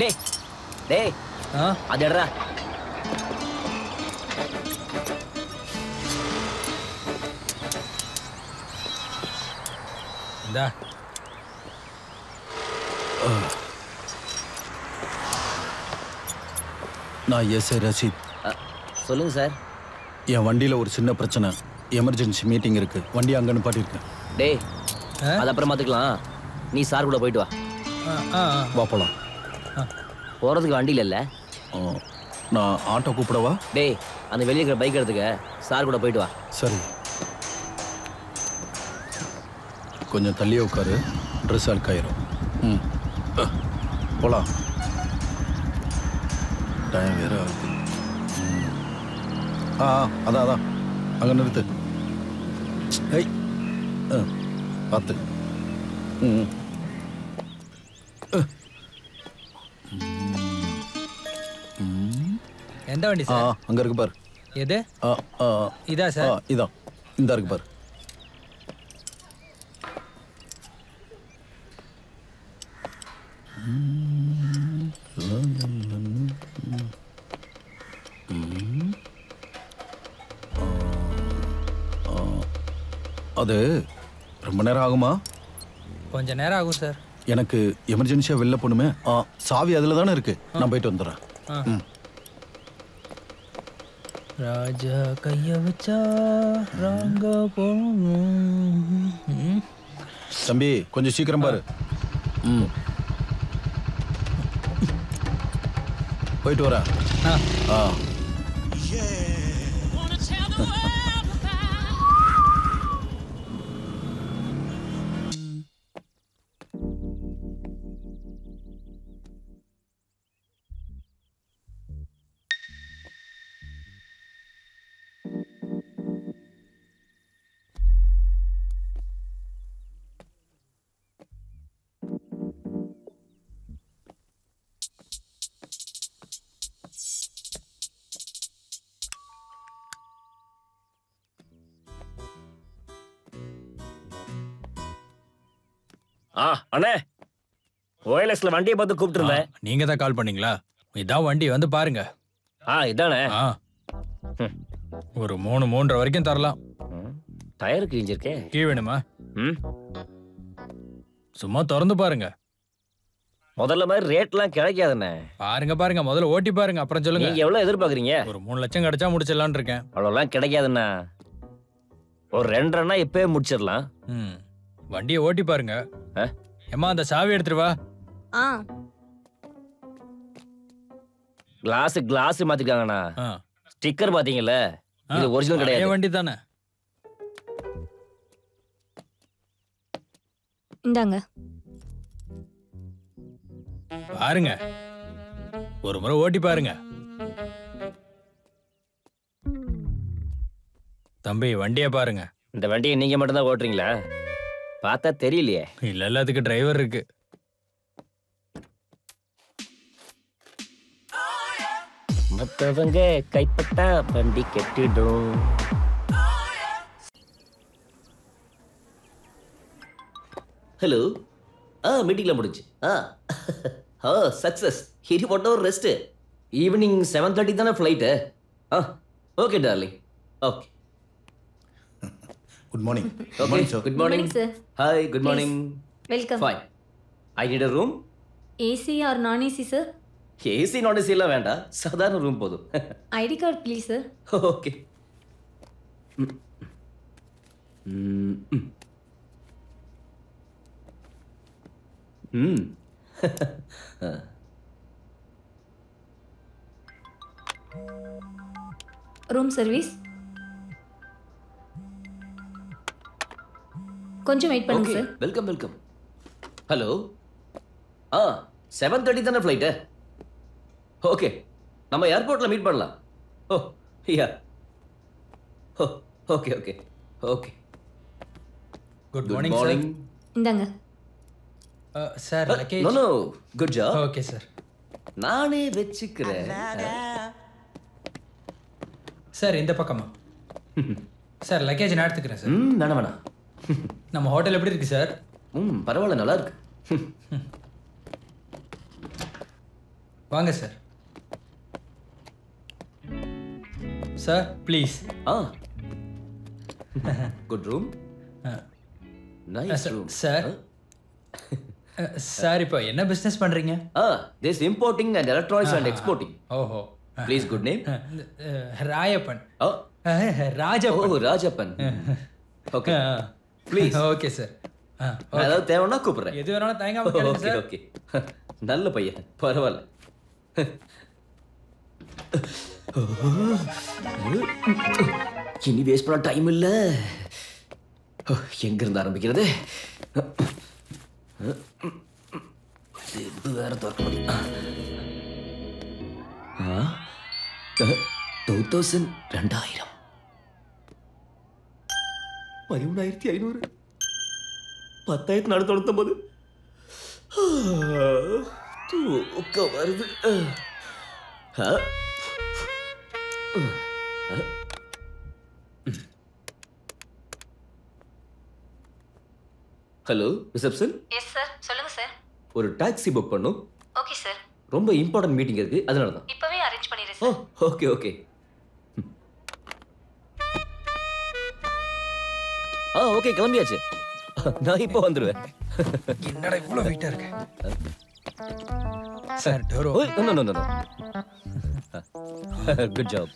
டேய் டேய் அது எடுறா. இந்தா. நான் எஸ்ஐ ரஷீத். சொல்லுங்க சார். என் வண்டியில் ஒரு சின்ன பிரச்சனை. எமர்ஜென்சி மீட்டிங் இருக்கு. வண்டி அங்கே நிப்பாட்டிருக்கேன். டேய் அது அப்புறம் பார்த்துக்கலாம். நீ சார் கூட போயிட்டு வா. வா போலாம். போகிறதுக்கு வண்டியில் இல்லை. நான் ஆட்டோ கூப்பிடவா? டேய் அந்த வெளியே இருக்கிற பைக் எடுத்துக்க. சார் கூட போயிட்டு வா. சரி. கொஞ்சம் தள்ளியே உட்காரு. ட்ரெஸ் அழுக்காயிரும். ம் போலாம். டைம் வேற ஆகுது. அதான் அதான் அங்கே நிறுத்து. ஐய் பார்த்து. ம் எந்த வண்டி சார்? அங்கே இருக்கு பாரு. எது? இதா சார்? இதான் இந்த இருக்கு பாரு. அது ரொம்ப நேரம் ஆகுமா? கொஞ்ச நேரம் ஆகும் சார். எனக்கு எமர்ஜென்சியா வெளில போகணுமே. சாவி அதில் தானே இருக்கு. நான் போயிட்டு வந்துடுறேன். ராஜா கைய வச்சா ராங்க போகும். தம்பி கொஞ்சம் சீக்கிரம் பாரு. போயிட்டு வரேன். அண்ணே ஓஎல்எக்ஸ்ல வண்டியை பார்த்து கூப்பிட்டு இருந்தேன். நீங்க தான் கால் பண்ணீங்களா? இதான் வண்டி, வந்து பாருங்க. இதானே. ஒரு 3-3.5 வரைக்கும் தரலாம். டயர் கிழிஞ்சிருக்கே. கீ வேணுமா? சும்மா திறந்து பாருங்க. முதல்ல மாதிரி ரேட்லாம் கிடைக்காதுண்ணே. பாருங்க பாருங்க, முதல்ல ஓட்டி பாருங்க, அப்புறம் சொல்லுங்க. நீங்க எவ்வளவு எதிர்பார்க்குறீங்க? ஒரு 3 லட்சம் கிடைச்சா முடிச்சிடலான்னு இருக்கேன். அவ்வளோலாம் கிடைக்காதுண்ணா. ஒரு 2.5 இப்பவே முடிச்சிடலாம். வண்டியை ஓட்டி பாருங்க. ஏமா அந்த சாவி எடுத்துட்டு வா. கிளாஸ் மாத்திருக்காங்கண்ணா. ஸ்டிக்கர் பாத்தீங்கல்ல, இது ஒரிஜினல் கிடையாது. வண்டி தானே. இந்தாங்க பாருங்க, ஒரு முறை ஓட்டி பாருங்க. தம்பி வண்டியை பாருங்க. இந்த வண்டியை நீங்க மட்டும் தான் ஓட்டுறீங்களா? பார்த்தா தெரியலையே. இல்ல இல்ல, அதுக்கு டிரைவர் இருக்கு. மத்தவங்க கைப்பட்டா வண்டி கெட்டிடும். ஹலோ. மீட்டிங்ல முடிஞ்சு. சக்சஸ். இனி போட்ட ஒரு ரெஸ்ட். ஈவினிங் 7:30 தானே flight. Okay darling. Okay. Good morning. Good morning sir. Hi, good morning. Welcome. Fine. I need a room. AC or non-AC sir? AC non-AC எல்லாம் வேண்டாம், சாதாரண ரூம் போதும். ID card please sir. Okay. Room service. கொஞ்சம் wait பண்ணுங்க sir. Welcome welcome. Hello. 7:30 தானே flight. Okay, நம்ம ஏர்போர்ட்ல meet பண்ணலாம். Oh yeah. Okay okay okay. Good morning sir. இந்தாங்க. Sir luggage. No good job. Okay sir. நானே வெச்சுக்கிறேன். சார் இந்த பக்கமா. சார் லக்கேஜ் நான் எடுத்துக்கிறேன் சார். வேணாம் வேணாம். நம்ம ஹோட்டல் எப்படி இருக்கு சார்? பரவாயில்ல, நல்லா இருக்கு. வாங்க sir. Sir please. Good room. Nice room. Sir sir இப்போ என்ன பிஸ்னஸ் பண்ணுறீங்க? This importing and electronics and exporting. ஓஹோ. Please good name. Rayappan. Rajappan. Oh Rajappan. Okay please. Okay sir. ஏதாவது தேவைன்னா கூப்பிடுறேன். எது வேணாலும் தயங்காம கேளுங்க ஓகே சார். ஓகே நல்ல பையன் பரவாயில்ல. இனி வேஸ்ட் பண்ண டைம் இல்ல. எங்க இருந்து ஆரம்பிக்கிறது? இது வேற திறக்க முடியும். 2000 2000 11500 10,499 தூக்கம் வருது. Hello reception. எஸ் சார், சொல்லுங்க சார். ஒரு டாக்ஸி புக் பண்ணும். Okay sir. ரொம்ப இம்பார்ட்டன்ட் மீட்டிங் இருக்கு, அதனால தான். இப்பவே அரேஞ்ச் பண்ணிடுறேன் ஓ சார். Okay okay. ஓகே கிளம்பியாச்சு. நான் இப்போ வந்துடுவேன். என்னடா இவ்வளோ வெயிட்டாக இருக்கு சார்? டோரோ. Good job.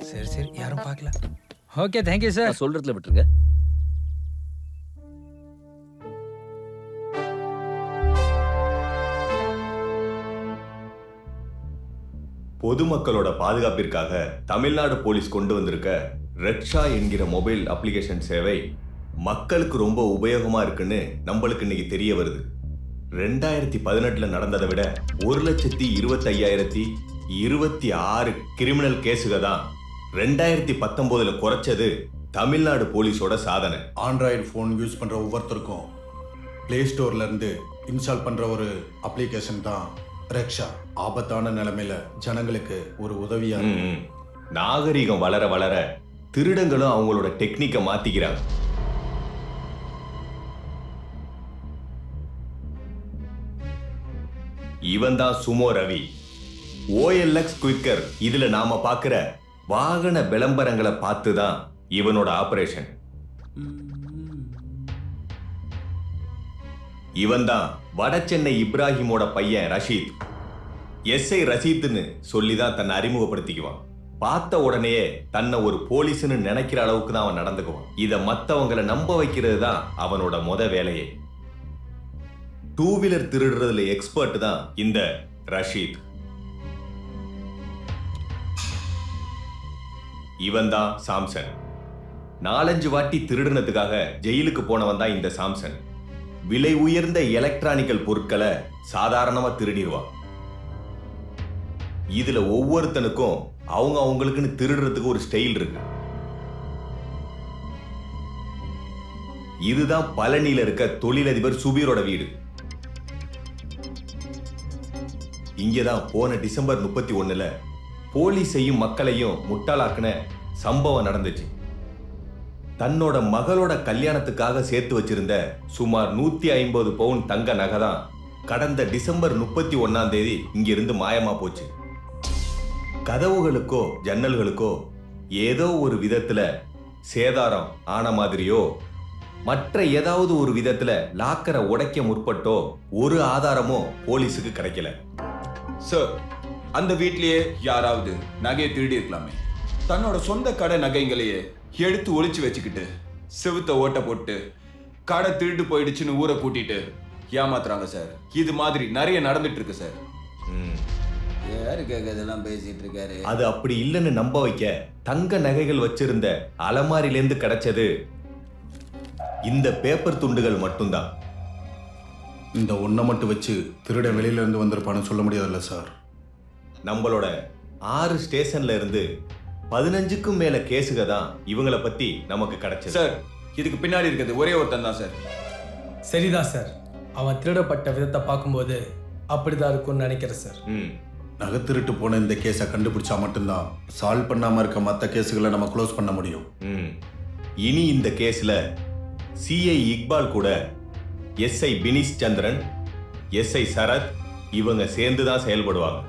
சரி சரி, யாரும் பார்க்கல. Okay thank you sir. நான் சொல்றதுல விட்டுருங்க. பொதுமக்களோட பாதுகாப்பிற்காக தமிழ்நாடு போலீஸ் கொண்டு வந்திருக்க ரெக்ஷா என்கிற மொபைல் அப்ளிகேஷன் சேவை மக்களுக்கு ரொம்ப உபயோகமா இருக்குன்னு நம்மளுக்கு இன்னைக்கு தெரிய வருது. 2018 நடந்ததை விட 1,25,026 கிரிமினல் கேஸுக தான் 2019 குறைச்சது தமிழ்நாடு போலீஸோட சாதனை. ஆண்ட்ராய்டு ஃபோன் யூஸ் பண்ற ஒவ்வொருத்தருக்கும் பிளே ஸ்டோர்ல இருந்து இன்ஸ்டால் பண்ற ஒரு அப்ளிகேஷன் தான் ரெக்ஷா. ஆபத்தான நிலைமையில ஜனங்களுக்கு ஒரு உதவியா இருக்கு. நாகரிகம் வளர வளர திருடங்களும் அவங்களோட டெக்னிக்கை மாத்திக்கிறாங்க. இவன் தான் சுமோ ரவி. OLX குவிக்கர் இதுல நாம பாக்குற வாகன விளம்பரங்களை பார்த்து தான் இவனோட ஆபரேஷன். இவன் தான் வட சென்னை இப்ராஹிமோட பையன் ரஷீத். SI ரஷீத்னு சொல்லிதான் தன்னை அறிமுகப்படுத்திக்குவான். பார்த்த உடனே தன்னை ஒரு போலீஸ்னு நினைக்கிற அளவுக்கு தான் அவன் நடந்துக்குவான். இத மத்தவங்களை நம்ப வைக்கிறது தான் அவனோட வேலையே. 2 வீலர் திருடுறதுல எக்ஸ்பர்ட் தான் இந்த ரஷீத். இவன் தான் சாம்சன். 4-5 வாட்டி திருடுனதுக்காக ஜெயிலுக்கு போனவன் தான் இந்த சாம்சன். விலை உயர்ந்த எலக்ட்ரானிக்கல் பொருட்களை சாதாரணமா திருடிடுவான். இதுல ஒவ்வொருத்தனுக்கும் அவங்களுக்குன்னு திருடுறதுக்கு ஒரு ஸ்டைல் இருக்கு. இதுதான் பழனியில இருக்க தொழிலதிபர் சுபீரோட வீடு. இங்கதான் போன டிசம்பர் 31 போலீஸையும் மக்களையும் முட்டாளாக்குன சம்பவம் நடந்துச்சு. தன்னோட மகளோட கல்யாணத்துக்காக சேர்த்து வச்சிருந்த சுமார் 150 பவுன் தங்க நகை தான் கடந்த டிசம்பர் 31 இங்கிருந்து மாயமா போச்சு. கதவுகளுக்கோ ஜன்னல்களுக்கோ ஏதோ ஒரு விதத்துல சேதாரம் ஆன மாதிரியோ மற்ற ஏதாவது ஒரு விதத்துல லாக்கரை உடைக்க முற்பட்டோ ஒரு ஆதாரமும் போலீஸுக்கு கிடைக்கல. சார், அந்த வீட்லயே யாராவது நகையை திருடி இருக்கலாமே. தன்னோட சொந்த கடை நகைங்களையே எடுத்து ஒளிச்சு வச்சுக்கிட்டு செவுத்த ஓட்ட போட்டு கடை திருட்டு போயிடுச்சுன்னு ஊரை கூட்டிட்டு ஏமாத்துறாங்க சார். இது மாதிரி நிறைய நடந்துட்டு இருக்கு சார். இதெல்லாம் பேசிட்டு இருக்காரு. அது அப்படி இல்லைன்னு நம்ப வைக்க தங்க நகைகள் வச்சிருந்த அலமாரிலேருந்து கிடைச்சது இந்த பேப்பர் துண்டுகள் மட்டும்தான். இந்த ஒன்றை மட்டும் வச்சு திருட வெளியில இருந்து வந்திருப்பான்னு சொல்ல முடியாதுல்ல சார். நம்மளோட 6 ஸ்டேஷன்ல இருந்து 15க்கும் மேல கேஸுக தான் இவங்களை பத்தி நமக்கு கிடைச்சது. சார், இதுக்கு பின்னாடி இருக்கிறது ஒரே ஒருத்தன் தான் சார். சரிதான் சார். அவன் திருடப்பட்ட விதத்தை பார்க்கும்போது அப்படிதான் இருக்கும்னு நினைக்கிறேன் சார். நகை திருட்டு போன இந்த கேஸை கண்டுபிடிச்சா மட்டும்தான் சால்வ் பண்ணாம இருக்க மற்ற கேஸுகளை நம்ம க்ளோஸ் பண்ண முடியும். இனி இந்த கேஸ்ல CI இக்பால் கூட SI பினிஷ் சந்திரன், SI சரத், இவங்க சேர்ந்து தான் செயல்படுவாங்க.